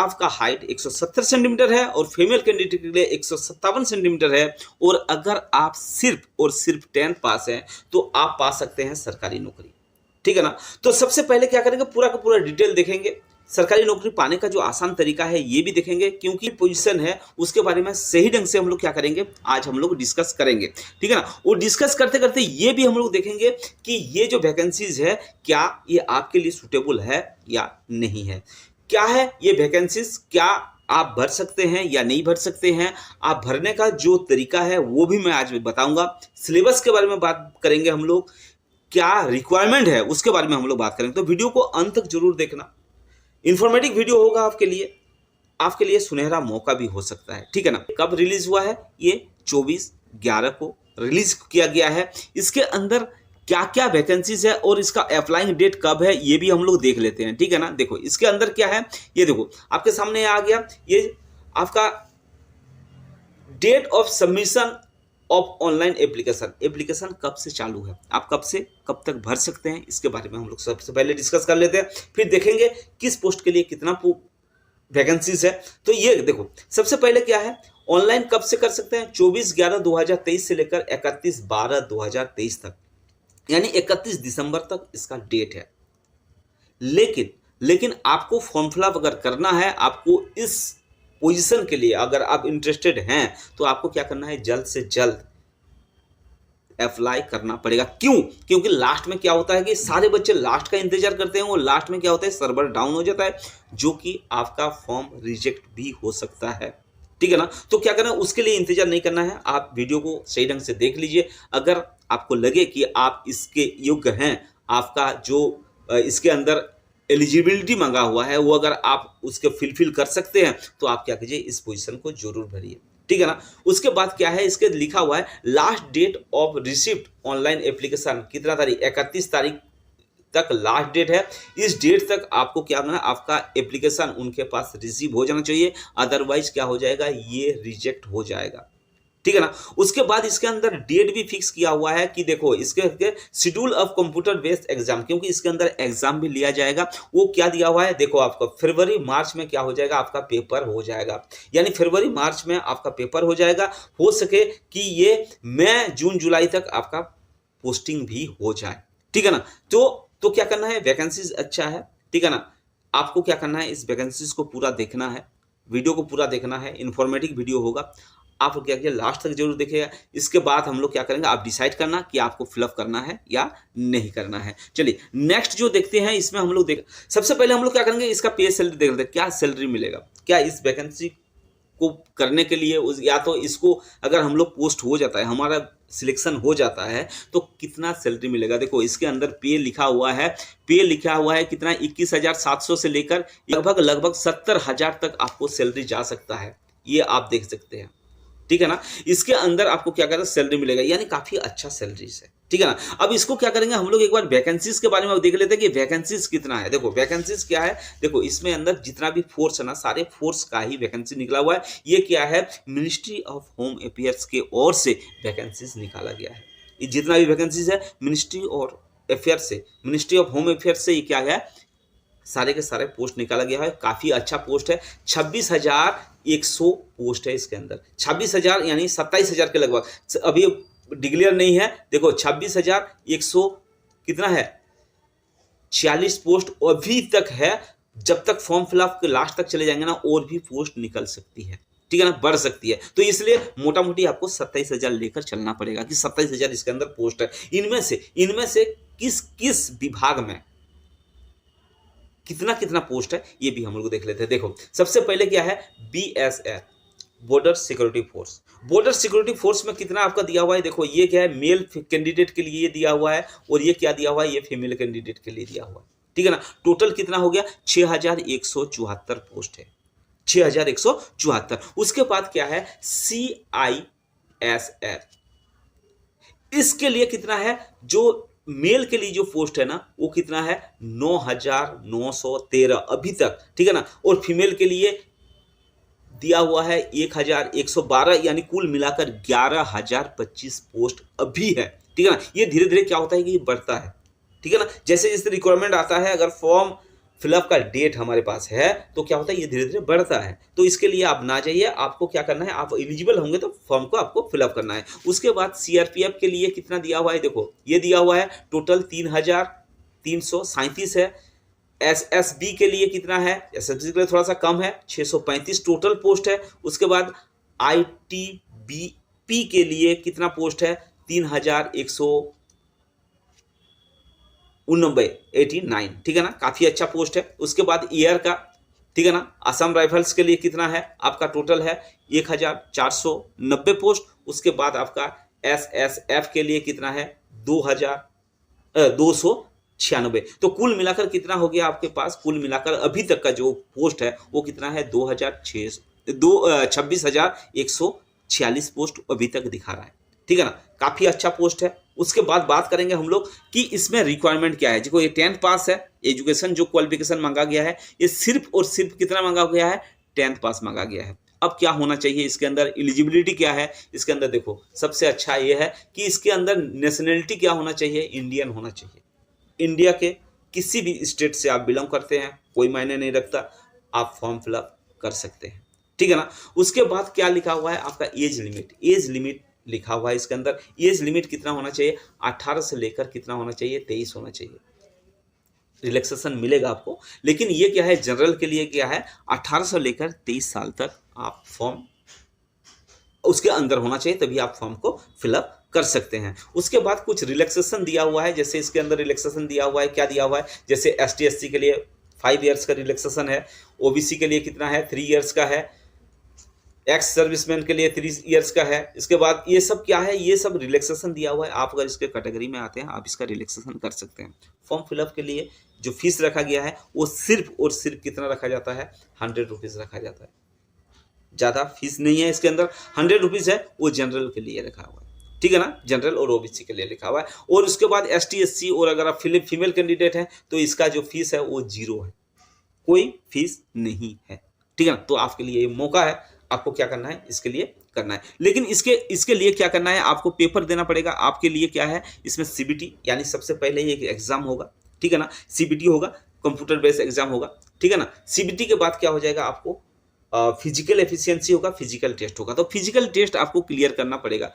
आपका height 170 centimetre है और फीमेल कैंडिडेट के लिए 157 सेंटीमीटर है, और अगर आप सिर्फ और सिर्फ 10th पास हैं तो आप पा सकते हैं सरकारी नौकरी। ठीक है ना। तो सबसे पहले क्या करेंगे, पूरा का पूरा डिटेल देखेंगे, सरकारी नौकरी पाने का जो आसान तरीका है ये भी देखेंगे, क्योंकि पोजीशन है उसके बारे में सही ढंग से हम लोग क्या करेंगे, आज हम लोग डिस्कस करेंगे। ठीक है ना। और डिस्कस करते करते ये भी हम लोग देखेंगे कि ये जो वैकेंसीज है क्या ये आपके लिए सूटेबल है या नहीं है, क्या है ये वैकेंसीज, क्या आप भर सकते हैं या नहीं भर सकते हैं, आप भरने का जो तरीका है वो भी मैं आज बताऊंगा। सिलेबस के बारे में बात करेंगे हम लोग, क्या रिक्वायरमेंट है उसके बारे में हम लोग बात करेंगे। तो वीडियो को अंत तक जरूर देखना, इंफॉर्मेटिव वीडियो होगा आपके लिए सुनहरा मौका भी हो सकता है। ठीक है ना। कब रिलीज हुआ है, ये 24/11 को रिलीज किया गया है। इसके अंदर क्या क्या वैकेंसीज है और इसका अप्लाइंग डेट कब है ये भी हम लोग देख लेते हैं। ठीक है ना। देखो इसके अंदर क्या है, ये देखो आपके सामने आ गया, ये आपका date of submission of online application कब से चालू है, आप कब से कब तक भर सकते हैं, इसके बारे में हम लोग सबसे पहले डिस्कस कर लेते हैं। फिर देखेंगे किस पोस्ट के लिए कितना वैकेंसीज है। तो ये देखो सबसे पहले क्या है, ऑनलाइन कब से कर सकते हैं, 24/11/2023 से लेकर 31/12/2023 तक, यानी 31 दिसंबर तक इसका डेट है। लेकिन आपको फॉर्म फिलअप अगर करना है, आपको इस पोजीशन के लिए अगर आप इंटरेस्टेड हैं तो आपको क्या करना है, जल्द से जल्द अप्लाई करना पड़ेगा। क्यों? क्योंकि लास्ट में क्या होता है कि सारे बच्चे लास्ट का इंतजार करते हैं, और लास्ट में क्या होता है, सर्वर डाउन हो जाता है, जो कि आपका फॉर्म रिजेक्ट भी हो सकता है। ठीक है ना। तो क्या करना है, उसके लिए इंतजार नहीं करना है, आप वीडियो को सही ढंग से देख लीजिए। अगर आपको लगे कि आप इसके योग्य हैं, आपका जो इसके अंदर एलिजिबिलिटी मांगा हुआ है वो अगर आप उसके फिलफिल कर सकते हैं तो आप क्या कीजिए, इस पोजीशन को जरूर भरिए। ठीक है ना। उसके बाद क्या है, इसके लिखा हुआ है last date of receipt online application कितना तारीख, 31 तारीख तक लास्ट डेट है। इस डेट तक आपको क्या करना है, आपका एप्लीकेशन उनके पास रिसीव हो जाना चाहिए, अदरवाइज क्या हो जाएगा, ये रिजेक्ट हो जाएगा। ठीक है ना। उसके बाद इसके अंदर डेट भी फिक्स किया हुआ है कि देखो इसके schedule of computer based exam, क्योंकि इसके अंदर एग्जाम भी लिया जाएगा, वो क्या दिया हुआ है, देखो आपका फरवरी मार्च में क्या हो जाएगा, आपका पेपर हो जाएगा, यानी फरवरी मार्च में आपका पेपर हो जाएगा। हो सके कि ये मई जून जुलाई तक आपका पोस्टिंग भी हो जाए। ठीक है ना। तो क्या करना है, वैकेंसीज अच्छा है। ठीक है ना। आपको क्या करना है, इस वैकेंसीज को पूरा देखना है, वीडियो को पूरा देखना है, इंफॉर्मेटिव वीडियो होगा, आप क्या किया लास्ट तक जरूर देखिएगा। इसके बाद हम लोग क्या करेंगे, आप डिसाइड करना कि आपको फिलअप करना है या नहीं करना है। चलिए नेक्स्ट जो देखते हैं, इसमें हम लोग सबसे पहले हम लोग क्या करेंगे, इसका पे सैलरी देख लेते हैं, क्या सैलरी मिलेगा, क्या इस वैकेंसी को करने के लिए या तो इसको अगर हम लोग पोस्ट हो जाता है, हमारा सिलेक्शन हो जाता है तो कितना सैलरी मिलेगा। देखो इसके अंदर पे लिखा हुआ है कितना, 21,700 से लेकर लगभग 70,000 तक आपको सैलरी जा सकता है, ये आप देख सकते हैं। ठीक है ना। इसके अंदर आपको क्या करना, सैलरी मिलेगा, यानी काफी अच्छा सैलरीज है। ठीक है ना। अब इसको क्या करेंगे, हम लोग एक बार वैकेंसीज के बारे में देख लेते हैं कि वैकेंसीज कितना है। देखो वैकेंसीज क्या है, देखो इसमें अंदर जितना भी फोर्स है ना, सारे फोर्स का ही वैकेंसी निकला हुआ है। ये क्या है, मिनिस्ट्री ऑफ होम अफेयर्स के ओर से वैकेंसीज निकाला गया है। ये जितना भी वैकेंसीज है मिनिस्ट्री और अफेयर्स से, मिनिस्ट्री ऑफ होम अफेयर्स से ये क्या है, सारे के सारे पोस्ट निकाला गया है। काफी अच्छा पोस्ट है, 26,100 पोस्ट है इसके अंदर, 26,000 यानी 27,000 के लगभग, अभी डिक्लेयर नहीं है। देखो 26,100 कितना है, 46 पोस्ट अभी तक है। जब तक फॉर्म फिलअप के लास्ट तक चले जाएंगे ना, और भी पोस्ट निकल सकती है। ठीक है ना, बढ़ सकती है। तो इसलिए मोटा मोटी आपको 27,000 लेकर चलना पड़ेगा कि 27,000 इसके अंदर पोस्ट है। इनमें से किस किस विभाग में कितना कितना पोस्ट है ये भी हम लोग देख लेते हैं। देखो सबसे पहले क्या है, BSF border security force. Border security force में कितना आपका दिया हुआ है, देखो ये क्या है, मेल कैंडिडेट के लिए ये दिया हुआ है, और ये क्या दिया हुआ है, ये फीमेल कैंडिडेट के लिए दिया हुआ है। ठीक है ना। टोटल कितना हो गया, 6,174 पोस्ट है, 6,174। उसके बाद क्या है, CISF, इसके लिए कितना है, जो मेल के लिए जो पोस्ट है ना वो कितना है, 9,913 अभी तक। ठीक है ना। और फीमेल के लिए दिया हुआ है 1,112, यानी कुल मिलाकर 11,025 पोस्ट अभी है। ठीक है ना। ये धीरे धीरे क्या होता है कि ये बढ़ता है। ठीक है ना। जैसे जैसे रिक्वायरमेंट आता है, अगर फॉर्म फिलअप का डेट हमारे पास है तो क्या होता है, ये धीरे धीरे बढ़ता है। तो इसके लिए आप ना जाइए, आपको क्या करना है, आप एलिजिबल होंगे तो फॉर्म को आपको फिलअप करना है। उसके बाद सीआरपीएफ के लिए कितना दिया हुआ है, देखो ये दिया हुआ है टोटल 3,337 है। एसएसबी के लिए कितना है, एसएसबी के लिए थोड़ा सा कम है, 635 टोटल पोस्ट है। उसके बाद आईटीबीपी के लिए कितना पोस्ट है, 3,189, ठीक है ना, काफ़ी अच्छा पोस्ट है। उसके बाद ईयर का, ठीक है ना, असम राइफल्स के लिए कितना है आपका, टोटल है 1,490 पोस्ट। उसके बाद आपका एसएसएफ के लिए कितना है, 2,296। तो कुल मिलाकर कितना हो गया आपके पास, कुल मिलाकर अभी तक का जो पोस्ट है वो कितना है, 26,146 पोस्ट अभी तक दिखा रहा है, ठीक है ना, काफ़ी अच्छा पोस्ट है। उसके बाद बात करेंगे हम लोग कि इसमें रिक्वायरमेंट क्या है। देखो ये 10th पास है, एजुकेशन जो क्वालिफिकेशन मांगा गया है ये सिर्फ और सिर्फ कितना मांगा गया है, 10th पास मांगा गया है। अब क्या होना चाहिए इसके अंदर, एलिजिबिलिटी क्या है इसके अंदर, देखो सबसे अच्छा ये है कि इसके अंदर नेशनलिटी क्या होना चाहिए, इंडियन होना चाहिए। इंडिया के किसी भी स्टेट से आप बिलोंग करते हैं कोई मायने नहीं रखता, आप फॉर्म फिलअप कर सकते हैं, ठीक है ना। उसके बाद क्या लिखा हुआ है आपका, एज लिमिट, एज लिमिट लिखा हुआ है इसके अंदर। एज लिमिट कितना होना चाहिए, 18 से लेकर कितना होना चाहिए, 23 होना चाहिए। रिलैक्सेशन मिलेगा आपको, लेकिन ये क्या है, जनरल के लिए क्या है, 18 से लेकर 23 साल तक आप फॉर्म उसके अंदर होना चाहिए, तभी आप फॉर्म को फिलअप कर सकते हैं। उसके बाद कुछ रिलैक्सेशन दिया हुआ है, जैसे इसके अंदर रिलैक्सेशन दिया हुआ है, क्या दिया हुआ है, जैसे एसटी एससी के लिए 5 ईयर्स का रिलैक्सेशन है, ओबीसी के लिए कितना है, 3 ईयर्स का है, एक्स सर्विसमैन के लिए 3 ईयर्स का है। इसके बाद ये सब क्या है, ये सब रिलैक्सेशन दिया हुआ है। आप अगर इसके कैटेगरी में आते हैं आप इसका रिलैक्सेशन कर सकते हैं। फॉर्म फिलअप के लिए जो फीस रखा गया है वो सिर्फ और सिर्फ कितना रखा जाता है, 100 रुपीज़ रखा जाता है, ज़्यादा फीस नहीं है इसके अंदर, 100 रुपीज़ है, वो जनरल के लिए रखा हुआ है, ठीक है ना, जनरल और ओबीसी के लिए लिखा हुआ है। और उसके बाद एसटी एससी और अगर आप फीमेल कैंडिडेट हैं तो इसका जो फीस है वो 0 है, कोई फीस नहीं है, ठीक है ना। तो आपके लिए ये मौका है, आपको क्या करना है, इसके लिए करना है। लेकिन इसके लिए क्या करना है, आपको पेपर देना पड़ेगा। आपके लिए क्या है, इसमें सीबीटी यानी सबसे पहले ये एक एग्जाम होगा, ठीक है ना, सीबीटी होगा, कंप्यूटर बेस्ड एग्जाम होगा, ठीक है ना। सीबीटी के बाद क्या हो जाएगा, आपको फिजिकल एफिशिएंसी होगा, फिजिकल टेस्ट होगा। तो फिजिकल टेस्ट आपको क्लियर करना पड़ेगा।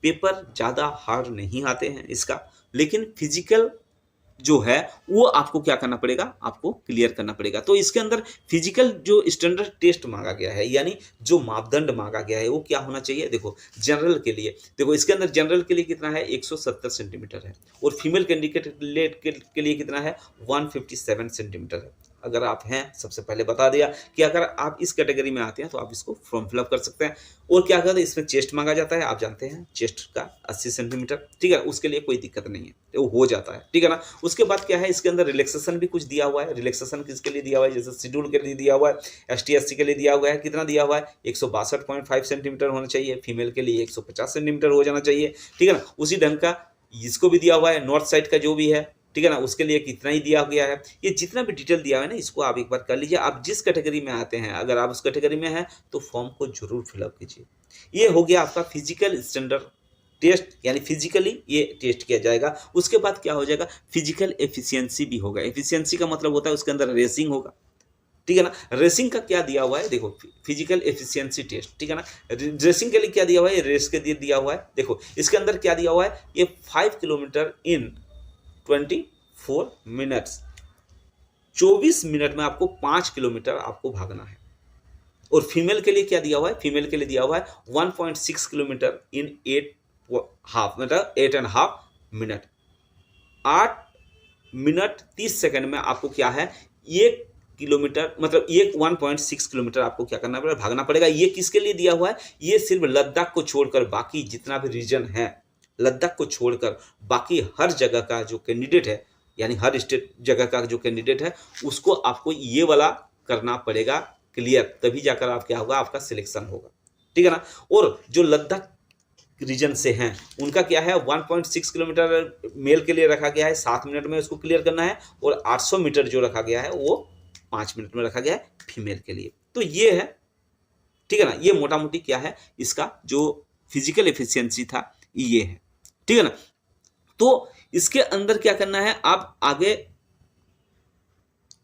पेपर ज़्यादा हार्ड नहीं आते हैं इसका, लेकिन फिजिकल जो है वो आपको क्या करना पड़ेगा, आपको क्लियर करना पड़ेगा। तो इसके अंदर फिजिकल जो स्टैंडर्ड टेस्ट मांगा गया है, यानी जो मापदंड मांगा गया है वो क्या होना चाहिए, देखो जनरल के लिए, देखो इसके अंदर जनरल के लिए कितना है, 170 सेंटीमीटर है, और फीमेल कैंडिडेट के लिए कितना है, 157 सेंटीमीटर है। अगर आप हैं, सबसे पहले बता दिया कि अगर आप इस कैटेगरी में आते हैं तो आप इसको फॉर्म फिलअप कर सकते हैं। और क्या कहते हैं, इसमें चेस्ट मांगा जाता है, आप जानते हैं चेस्ट का 80 सेंटीमीटर, ठीक है, उसके लिए कोई दिक्कत नहीं है, तो वो हो जाता है, ठीक है ना। उसके बाद क्या है, इसके अंदर रिलैक्सेशन भी कुछ दिया हुआ है। रिलैक्सेशन किसके लिए दिया हुआ है, जैसे शेड्यूल के लिए दिया हुआ है, एसटी एससी के लिए दिया हुआ है, कितना दिया हुआ है, 162.5 सेंटीमीटर होना चाहिए, फीमेल के लिए 150 सेंटीमीटर हो जाना चाहिए, ठीक है ना। उसी ढंग का इसको भी दिया हुआ है, नॉर्थ साइड का जो भी है, ठीक है ना, उसके लिए कितना ही दिया गया है। ये जितना भी डिटेल दिया है ना, इसको आप एक बार कर लीजिए। आप जिस कैटेगरी में आते हैं, अगर आप उस कैटेगरी में हैं तो फॉर्म को जरूर फिलअप कीजिए। ये हो गया आपका फिजिकल स्टैंडर्ड टेस्ट, यानी फिजिकली ये टेस्ट किया जाएगा। उसके बाद क्या हो जाएगा, फिजिकल एफिशिएंसी भी होगा। एफिशिएंसी का मतलब होता है उसके अंदर रेसिंग होगा, ठीक है ना। रेसिंग का क्या दिया हुआ है, देखो फिजिकल एफिशिएंसी टेस्ट, ठीक है ना। रेसिंग के लिए क्या दिया हुआ है, रेस के लिए दिया हुआ है। देखो इसके अंदर क्या दिया हुआ है, ये 5 किलोमीटर इन 24 मिनट्स, 24 मिनट में आपको 5 किलोमीटर आपको भागना है। और फीमेल के लिए क्या दिया हुआ है, फीमेल के लिए दिया हुआ है 1.6 किलोमीटर इन 8.5 मतलब 8.5 मिनट, 8 मिनट 30 सेकंड में आपको क्या है, 1 किलोमीटर मतलब 1.6 किलोमीटर आपको क्या करना पड़ेगा, भागना पड़ेगा। ये किसके लिए दिया हुआ है, ये सिर्फ लद्दाख को छोड़कर बाकी जितना भी रीजन है, लद्दाख को छोड़कर बाकी हर जगह का जो कैंडिडेट है, यानी हर स्टेट जगह का जो कैंडिडेट है उसको आपको ये वाला करना पड़ेगा क्लियर, तभी जाकर आप क्या होगा, आपका सिलेक्शन होगा, ठीक है ना। और जो लद्दाख रीजन से हैं उनका क्या है, 1.6 किलोमीटर मेल के लिए रखा गया है, 7 मिनट में उसको क्लियर करना है। और 800 मीटर जो रखा गया है वो 5 मिनट में रखा गया है फीमेल के लिए। तो ये है, ठीक है ना, ये मोटा मोटी क्या है, इसका जो फिजिकल एफिशिएंसी था ये है, ठीक है ना। तो इसके अंदर क्या करना है, आप आगे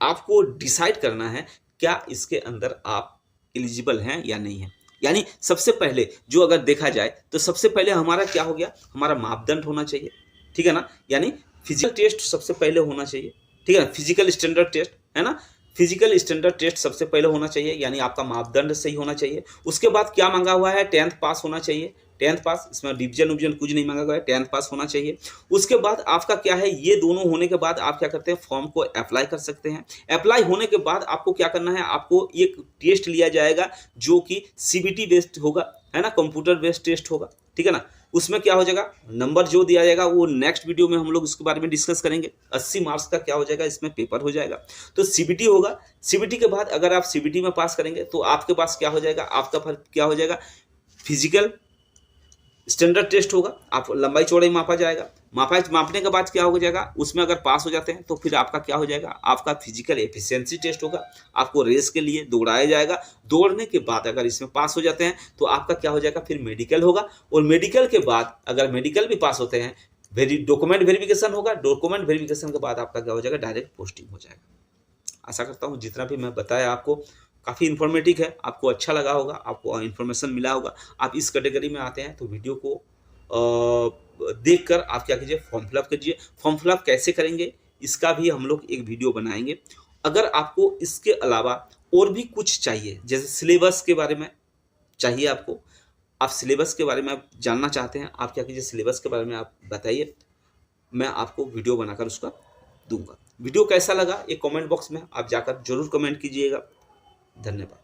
आपको डिसाइड करना है क्या इसके अंदर आप एलिजिबल हैं या नहीं है। यानी सबसे पहले जो अगर देखा जाए तो सबसे पहले हमारा क्या हो गया, हमारा मापदंड होना चाहिए, ठीक है ना। यानी फिजिकल टेस्ट सबसे पहले होना चाहिए, ठीक है ना, फिजिकल स्टैंडर्ड टेस्ट है ना, फिजिकल स्टैंडर्ड टेस्ट सबसे पहले होना चाहिए, यानी आपका मापदंड सही होना चाहिए। उसके बाद क्या मांगा हुआ है, 10th पास होना चाहिए, 10th पास, इसमें डिवीजन उविजन कुछ नहीं मांगा गया है, 10th पास होना चाहिए। उसके बाद आपका क्या है, ये दोनों होने के बाद आप क्या करते हैं, फॉर्म को अप्लाई कर सकते हैं। अप्लाई होने के बाद आपको क्या करना है, आपको एक टेस्ट लिया जाएगा जो कि सीबीटी बेस्ड होगा, है ना, कंप्यूटर बेस्ड टेस्ट होगा, ठीक है ना। उसमें क्या हो जाएगा, नंबर जो दिया जाएगा वो नेक्स्ट वीडियो में हम लोग इसके बारे में डिस्कस करेंगे। 80 मार्क्स का क्या हो जाएगा, इसमें पेपर हो जाएगा। तो सीबीटी होगा, सीबीटी के बाद अगर आप सीबीटी में पास करेंगे तो आपके पास क्या हो जाएगा, आपका क्या हो जाएगा, फिजिकल स्टैंडर्ड टेस्ट होगा, आप लंबाई चौड़ाई मापा जाएगा, मापने के बाद क्या हो जाएगा, उसमें अगर पास हो जाते हैं तो फिर आपका क्या हो जाएगा, आपका फिजिकल एफिशिएंसी टेस्ट होगा, आपको रेस के लिए दौड़ाया जाएगा। दौड़ने के बाद अगर इसमें पास हो जाते हैं तो आपका क्या हो जाएगा, फिर मेडिकल होगा, और मेडिकल के बाद अगर मेडिकल भी पास होते हैं डॉक्यूमेंट वेरिफिकेशन होगा, डॉक्यूमेंट वेरिफिकेशन के बाद आपका क्या हो जाएगा, डायरेक्ट पोस्टिंग हो जाएगा। आशा करता हूँ जितना भी मैं बताया आपको काफ़ी इन्फॉर्मेटिव है, आपको अच्छा लगा होगा, आपको इन्फॉर्मेशन मिला होगा। आप इस कैटेगरी में आते हैं तो वीडियो को देखकर आप क्या कीजिए, फॉर्म फिलअप कीजिए। फॉर्म फिलअप कैसे करेंगे इसका भी हम लोग एक वीडियो बनाएंगे। अगर आपको इसके अलावा और भी कुछ चाहिए, जैसे सिलेबस के बारे में चाहिए आपको, आप सिलेबस के बारे में आप जानना चाहते हैं, आप क्या कीजिए, सिलेबस के बारे में आप बताइए, मैं आपको वीडियो बनाकर उसका दूंगा। वीडियो कैसा लगा ये कमेंट बॉक्स में आप जाकर जरूर कमेंट कीजिएगा। धन्यवाद।